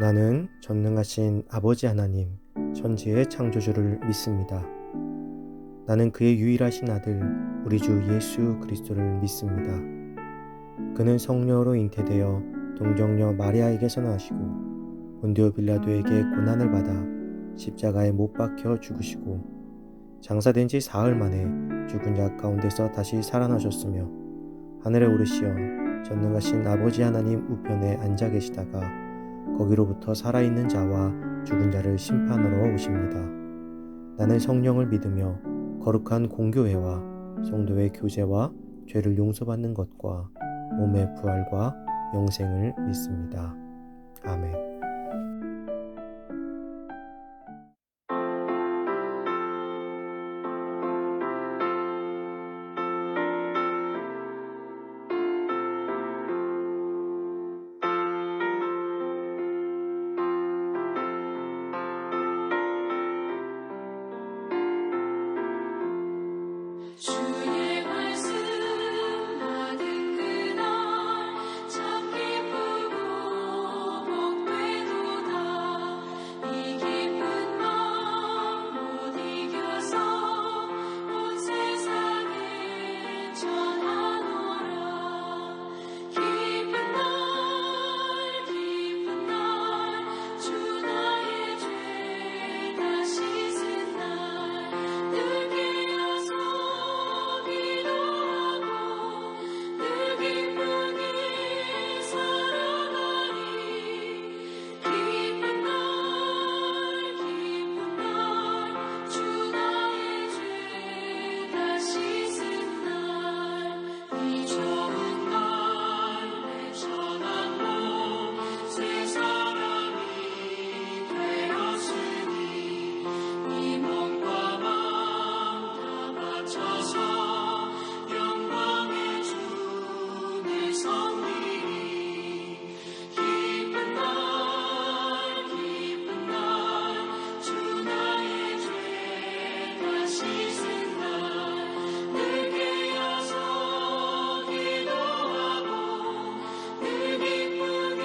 나는 전능하신 아버지 하나님, 천지의 창조주를 믿습니다. 나는 그의 유일하신 아들, 우리 주 예수 그리스도를 믿습니다. 그는 성령으로 잉태되어 동정녀 마리아에게서 나시고 본디오 빌라도에게 고난을 받아 십자가에 못 박혀 죽으시고 장사된 지 사흘 만에 죽은 자 가운데서 다시 살아나셨으며 하늘에 오르시어 전능하신 아버지 하나님 우편에 앉아 계시다가 거기로부터 살아있는 자와 죽은 자를 심판하러 오십니다. 나는 성령을 믿으며 거룩한 공교회와 성도의 교제와 죄를 용서받는 것과 몸의 부활과 영생을 믿습니다. 아멘. 주의 말씀 받은 그날 참 기쁘고 복되도다. 이 기쁜 마음 못 이겨서 온 세상에 전하노라. 기쁜 날 주 나의 죄 다 씻은 날 늘 깨어서 기도하고 늘 기쁘게 살아가리. 기쁜 날 주 나의 죄 다 씻은 날 이 좋은 날 내전한 몸 새 사람이 되었으니 이 몸과 마음 다 바쳐서 영광의 주를 섬기리. 기쁜 날 주 나의 죄 다 씻은 날 늘 깨어서 기도하고 늘 기쁘게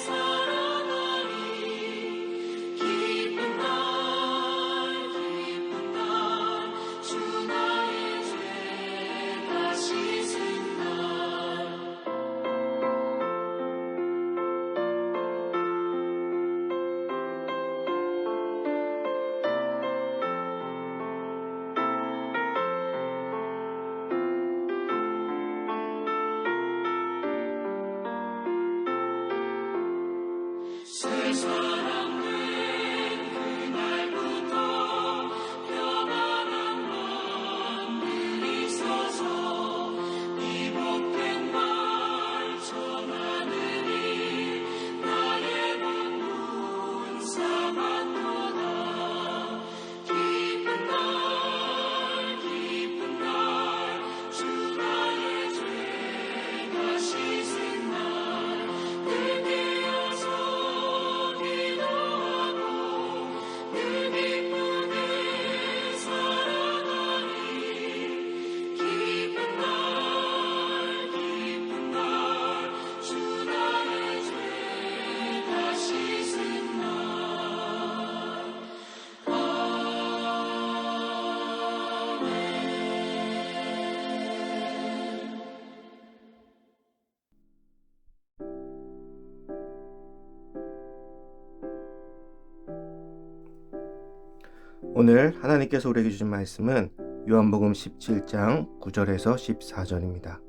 살아가리. 기쁜 날 주 나의 죄 다 씻은 날 새 사람 된 그날부터 평안한 마음 늘 있어서 이 복된 말 전하느니 나의 본분 삼았도다. 기쁜 날 주 나의 죄 다 씻은 날 늘 깨어서 기도하고 늘 기쁘게 살아가리. 기쁜 날 주 나의 죄 다 씻은 날 오늘 하나님께서 우리에게 주신 말씀은 요한복음 17장 9절에서 14절입니다.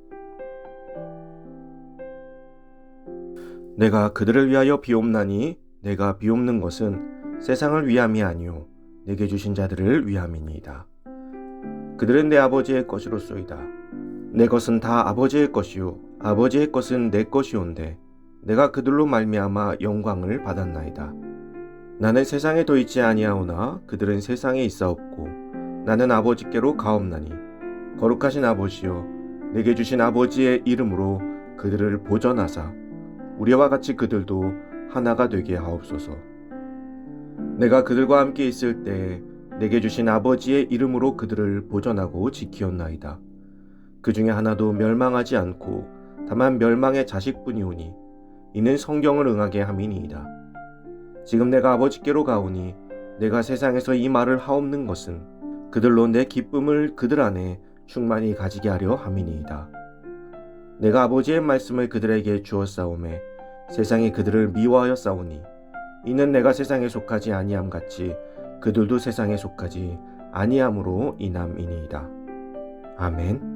내가 그들을 위하여 비옵나니 내가 비옵는 것은 세상을 위함이 아니요 내게 주신 자들을 위함이니이다. 그들은 내 아버지의 것이로소이다. 내 것은 다 아버지의 것이요 아버지의 것은 내 것이온데 내가 그들로 말미암아 영광을 받았나이다. 나는 세상에 더 있지 아니하오나 그들은 세상에 있사옵고 나는 아버지께로 가옵나니 거룩하신 아버지여 내게 주신 아버지의 이름으로 그들을 보전하사 우리와 같이 그들도 하나가 되게 하옵소서. 내가 그들과 함께 있을 때에 내게 주신 아버지의 이름으로 그들을 보전하고 지키었나이다. 그 중에 하나도 멸망하지 않고 다만 멸망의 자식뿐이오니 이는 성경을 응하게 함이니이다. 지금 내가 아버지께로 가오니 내가 세상에서 이 말을 하옵는 것은 그들로 내 기쁨을 그들 안에 충만히 가지게 하려 함이니이다. 내가 아버지의 말씀을 그들에게 주었사오매 세상이 그들을 미워하여 싸우니 이는 내가 세상에 속하지 아니함 같이 그들도 세상에 속하지 아니함으로 인함이니이다. 아멘.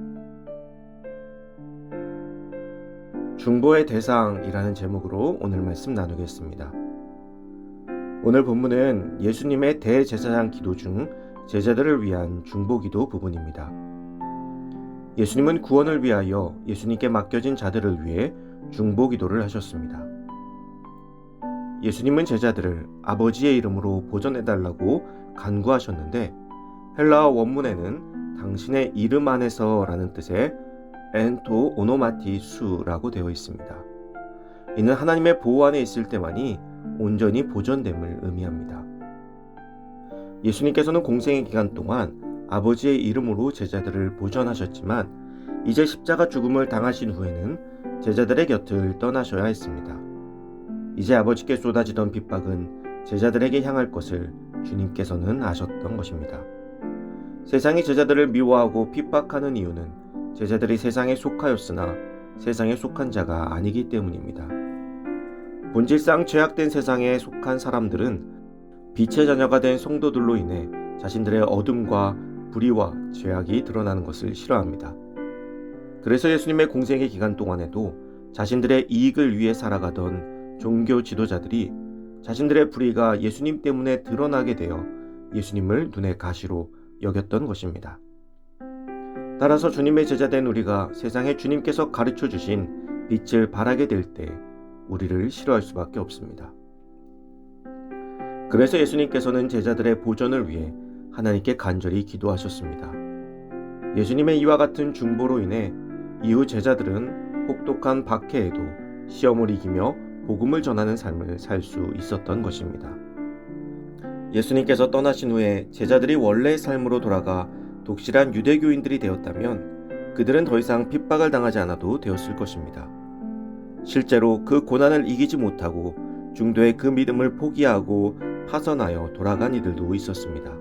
중보의 대상이라는 제목으로 오늘 말씀 나누겠습니다. 오늘 본문은 예수님의 대제사장 기도 중 제자들을 위한 중보기도 부분입니다. 예수님은 구원을 위하여 예수님께 맡겨진 자들을 위해 중보기도를 하셨습니다. 예수님은 제자들을 아버지의 이름으로 보전해달라고 간구하셨는데 헬라어 원문에는 당신의 이름 안에서라는 뜻의 엔토 오노마티수라고 되어 있습니다. 이는 하나님의 보호 안에 있을 때만이 온전히 보존됨을 의미합니다. 예수님께서는 공생의 기간 동안 아버지의 이름으로 제자들을 보존하셨지만 이제 십자가 죽음을 당하신 후에는 제자들의 곁을 떠나셔야 했습니다. 이제 아버지께 쏟아지던 핍박은 제자들에게 향할 것을 주님께서는 아셨던 것입니다. 세상이 제자들을 미워하고 핍박하는 이유는 제자들이 세상에 속하였으나 세상에 속한 자가 아니기 때문입니다. 본질상 죄악된 세상에 속한 사람들은 빛의 자녀가 된 성도들로 인해 자신들의 어둠과 불의와 죄악이 드러나는 것을 싫어합니다. 그래서 예수님의 공생의 기간 동안에도 자신들의 이익을 위해 살아가던 종교 지도자들이 자신들의 불의가 예수님 때문에 드러나게 되어 예수님을 눈의 가시로 여겼던 것입니다. 따라서 주님의 제자된 우리가 세상에 주님께서 가르쳐 주신 빛을 발하게 될 때 우리를 싫어할 수밖에 없습니다. 그래서 예수님께서는 제자들의 보전을 위해 하나님께 간절히 기도하셨습니다. 예수님의 이와 같은 중보로 인해 이후 제자들은 혹독한 박해에도 시험을 이기며 복음을 전하는 삶을 살 수 있었던 것입니다. 예수님께서 떠나신 후에 제자들이 원래의 삶으로 돌아가 독실한 유대교인들이 되었다면 그들은 더 이상 핍박을 당하지 않아도 되었을 것입니다. 실제로 그 고난을 이기지 못하고 중도에 그 믿음을 포기하고 파선하여 돌아간 이들도 있었습니다.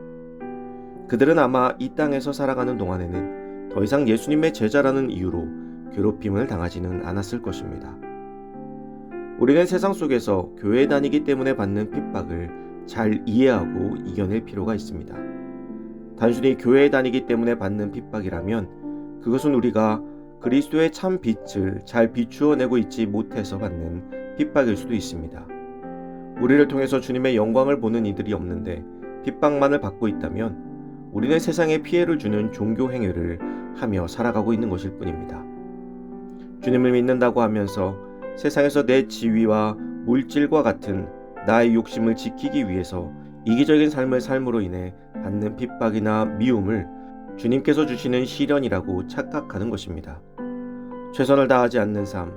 그들은 아마 이 땅에서 살아가는 동안에는 더 이상 예수님의 제자라는 이유로 괴롭힘을 당하지는 않았을 것입니다. 우리는 세상 속에서 교회에 다니기 때문에 받는 핍박을 잘 이해하고 이겨낼 필요가 있습니다. 단순히 교회에 다니기 때문에 받는 핍박이라면 그것은 우리가 그리스도의 참 빛을 잘 비추어내고 있지 못해서 받는 핍박일 수도 있습니다. 우리를 통해서 주님의 영광을 보는 이들이 없는데 핍박만을 받고 있다면 우리는 세상에 피해를 주는 종교 행위를 하며 살아가고 있는 것일 뿐입니다. 주님을 믿는다고 하면서 세상에서 내 지위와 물질과 같은 나의 욕심을 지키기 위해서 이기적인 삶을 삶으로 인해 받는 핍박이나 미움을 주님께서 주시는 시련이라고 착각하는 것입니다. 최선을 다하지 않는 삶,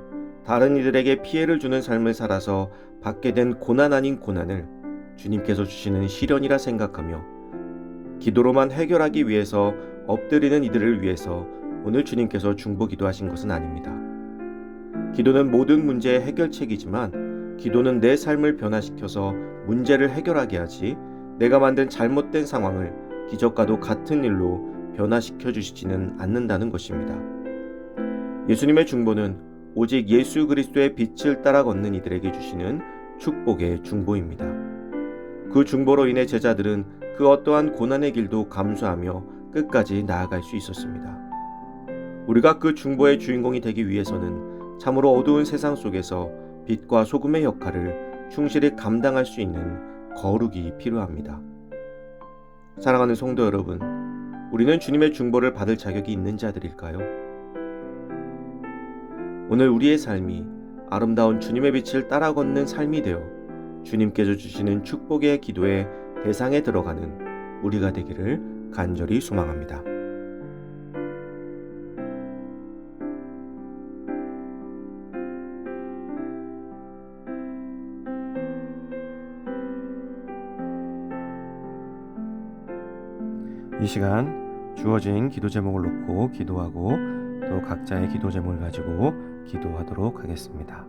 다른 이들에게 피해를 주는 삶을 살아서 받게 된 고난 아닌 고난을 주님께서 주시는 시련이라 생각하며 기도로만 해결하기 위해서 엎드리는 이들을 위해서 오늘 주님께서 중보기도하신 것은 아닙니다. 기도는 모든 문제의 해결책이지만 기도는 내 삶을 변화시켜서 문제를 해결하게 하지 내가 만든 잘못된 상황을 기적과도 같은 일로 변화시켜 주시지는 않는다는 것입니다. 예수님의 중보는 오직 예수 그리스도의 빛을 따라 걷는 이들에게 주시는 축복의 중보입니다. 그 중보로 인해 제자들은 그 어떠한 고난의 길도 감수하며 끝까지 나아갈 수 있었습니다. 우리가 그 중보의 주인공이 되기 위해서는 참으로 어두운 세상 속에서 빛과 소금의 역할을 충실히 감당할 수 있는 거룩이 필요합니다. 사랑하는 성도 여러분, 우리는 주님의 중보를 받을 자격이 있는 자들일까요? 오늘 우리의 삶이 아름다운 주님의 빛을 따라 걷는 삶이 되어 주님께서 주시는 축복의 기도의 대상에 들어가는 우리가 되기를 간절히 소망합니다. 이 시간 주어진 기도 제목을 놓고 기도하고 또 각자의 기도 제목을 가지고 기도하도록 하겠습니다.